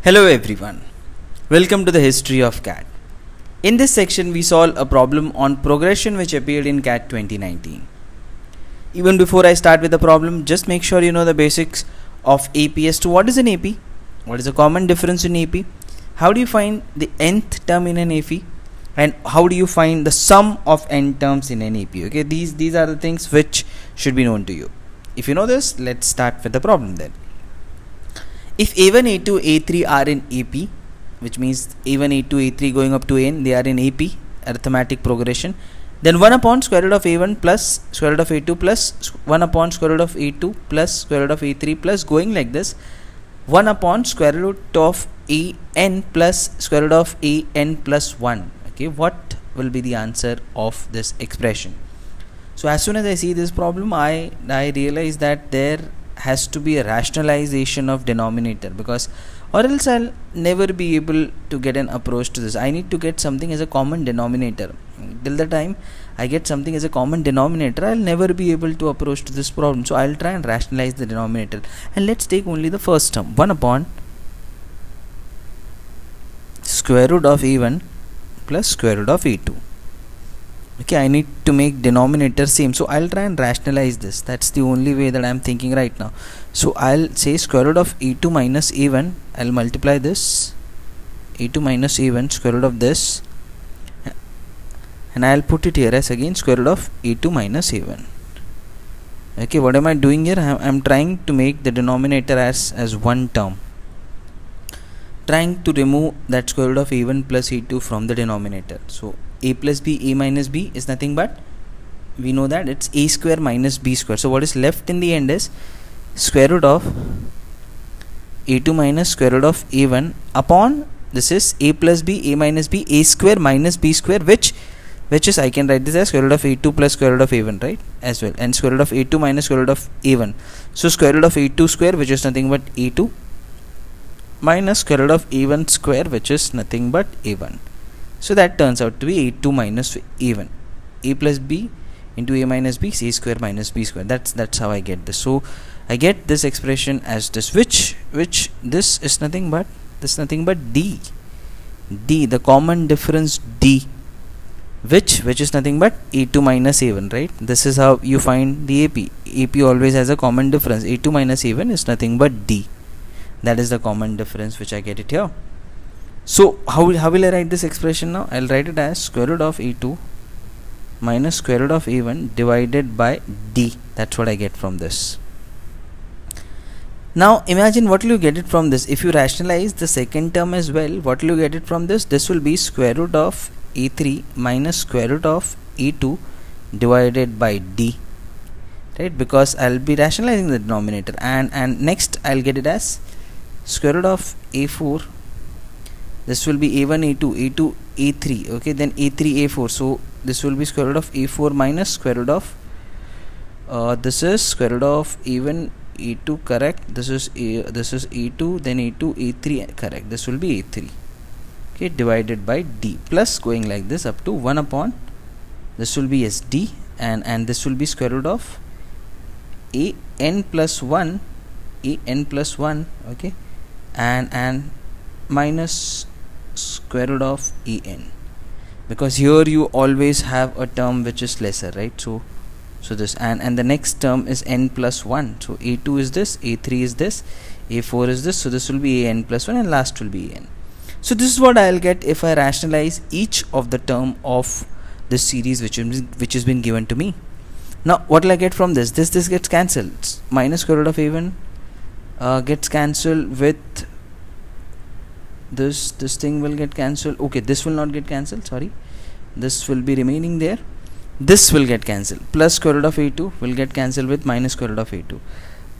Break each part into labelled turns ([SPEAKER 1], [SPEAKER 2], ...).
[SPEAKER 1] Hello everyone, welcome to the history of CAT. In this section we solve a problem on progression which appeared in CAT 2019. Even before I start with the problem, just make sure you know the basics of AP as to what is an AP, what is the common difference in AP, how do you find the nth term in an AP, and how do you find the sum of n terms in an AP. Okay, these are the things which should be known to you. If you know this, let's start with the problem then. If A1, A2, A3 are in AP, which means A1, A2, A3 going up to n, they are in AP, arithmetic progression, then 1 upon square root of A1 plus square root of A2 plus 1 upon square root of A2 plus square root of A3 plus going like this, 1 upon square root of An plus square root of An plus 1. Okay, what will be the answer of this expression? So as soon as I see this problem, I realize that there has to be a rationalization of denominator, because or else I'll never be able to get an approach to this. I need to get something as a common denominator. Till the time I get something as a common denominator, I'll never be able to approach to this problem. So I'll try and rationalize the denominator, and let's take only the first term, 1 upon square root of A1 plus square root of A2. Okay, I need to make denominator same, so I'll try and rationalize this. That's the only way that I'm thinking right now. So I'll say square root of A2 minus A1, I'll multiply this, A2 minus A1 square root of this, and I'll put it here as again square root of A2 minus A1. Okay, what am I doing here? I'm trying to make the denominator as one term, trying to remove that square root of A1 plus A2 from the denominator. So a plus b, a minus b is nothing but, we know that it's a square minus b square. So what is left in the end is square root of a2 minus square root of a1 upon, this is a plus b, a minus b, a square minus b square, which is, I can write this as square root of a2 plus square root of a1, right, as well, and square root of a2 minus square root of a1. So square root of a2 square, which is nothing but a2, minus square root of a1 square, which is nothing but a1. So that turns out to be a2 minus a1, a plus b into a minus b, a square minus b square. That's how I get this. So I get this expression as this, which this is nothing but d, the common difference d, which is nothing but a2 minus a1, right? This is how you find the AP always has a common difference. A2 minus a1 is nothing but d. That is the common difference which I get it here. So how will I write this expression now? I'll write it as square root of a2 minus square root of a1 divided by d. That's what I get from this. Now imagine what will you get it from this. If you rationalize the second term as well, what will you get it from this? This will be square root of a3 minus square root of a2 divided by d, right? Because I'll be rationalizing the denominator, and next I'll get it as square root of a4. This will be a1 a2 a3, okay, then a3 a4. So this will be square root of a4 minus square root of this is square root of a1 a2, correct, this is a2, then a2 a3, correct, this will be a3, okay, divided by d, plus going like this up to 1 upon, this will be as d, and this will be square root of an plus 1, okay, and minus square root of en, because here you always have a term which is lesser, right? So this, and the next term is n plus 1. So a2 is this, a3 is this, a4 is this, so this will be an plus 1, and last will be n. So this is what I'll get if I rationalize each of the term of this series which has been given to me. Now what will I get from this? This gets cancelled. Minus square root of a1 gets cancelled with this thing will get cancelled. Okay, this will not get cancelled, sorry, this will be remaining there. This will get cancelled. Plus square root of a2 will get cancelled with minus square root of a2,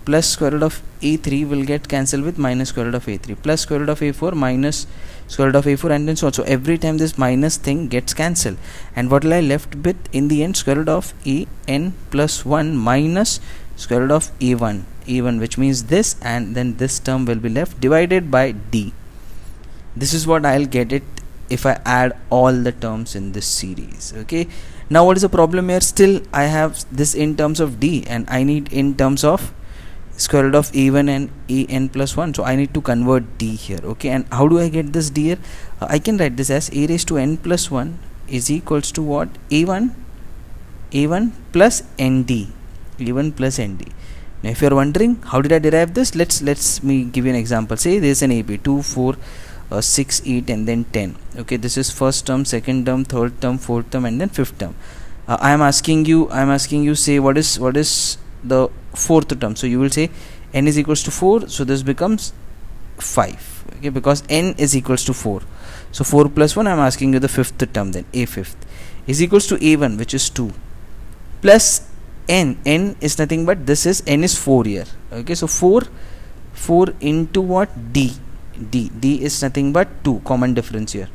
[SPEAKER 1] plus square root of a3 will get cancelled with minus square root of a3, plus square root of a4 minus square root of a4, and then so on. So every time this minus thing gets cancelled, and what will I left with in the end? Square root of an plus 1 minus square root of a1, which means this, and then this term will be left divided by d. This is what I'll get it if I add all the terms in this series. Okay, now what is the problem here? Still I have this in terms of d, and I need in terms of square root of a1 and an plus 1, so I need to convert d here. Okay, and how do I get this d here? I can write this as a raised to n plus 1 is equals to what? a1 plus nd, a1 plus nd. Now if you are wondering how did I derive this, let's me give you an example. Say there is an AP 2 4 6 8 and then 10. Okay, this is first term, second term, third term, fourth term, and then fifth term. I am asking you say what is the fourth term. So you will say n is equals to 4, so this becomes 5. Okay, because n is equals to 4, so 4 plus 1, I am asking you the fifth term, then a fifth is equals to a1, which is 2, plus n is nothing but this is n is 4 here. Okay, so 4 into what? D is nothing but 2. Common difference here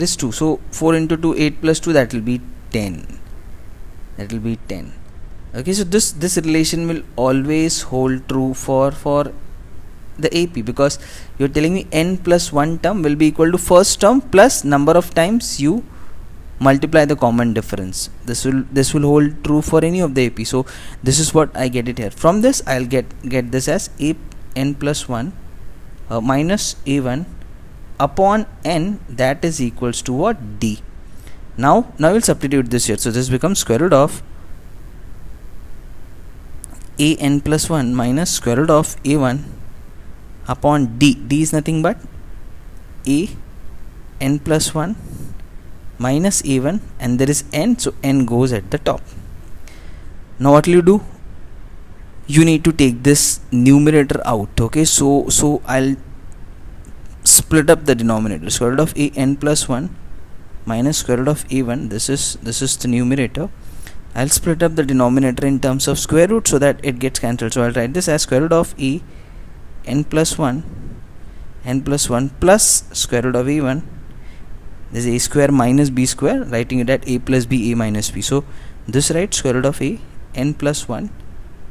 [SPEAKER 1] is 2, so 4 into 2, 8 plus 2, that will be 10. Okay, so this relation will always hold true for the AP, because you're telling me n plus 1 term will be equal to first term plus number of times you multiply the common difference. This will hold true for any of the AP. So this is what I get it here. From this I'll get this as n plus 1 minus a1 upon n, that is equals to what? D. Now we'll substitute this here, so this becomes square root of an plus 1 minus square root of a1 upon d. D is nothing but n plus 1 minus a1, and there is n, so n goes at the top. Now what will you do? You need to take this numerator out. Okay, so I'll split up the denominator. Square root of an plus 1 minus square root of a1, this is the numerator. I'll split up the denominator in terms of square root so that it gets cancelled. So I'll write this as square root of n plus 1 plus square root of a1. This is a square minus b square, writing it at a plus b, a minus b. So this writes square root of n plus 1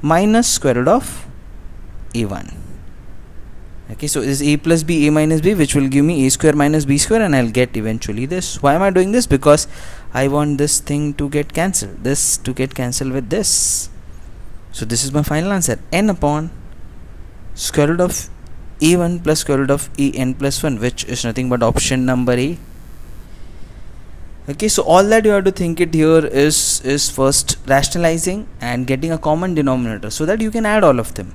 [SPEAKER 1] minus square root of a1. Okay, so this is a plus b, a minus b, which will give me a square minus b square, and I'll get eventually this. Why am I doing this? Because I want this thing to get cancelled, this to get cancelled with this. So this is my final answer, n upon square root of a1 plus square root of an plus 1, which is nothing but option number A. Okay, so all that you have to think it here is first rationalizing and getting a common denominator so that you can add all of them,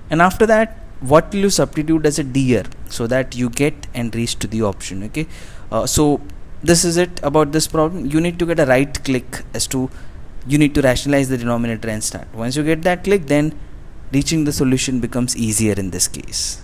[SPEAKER 1] and after that what will you substitute as a d here so that you get and reach to the option. Okay, so this is it about this problem. You need to get a right click as to you need to rationalize the denominator and start. Once you get that click, then reaching the solution becomes easier in this case.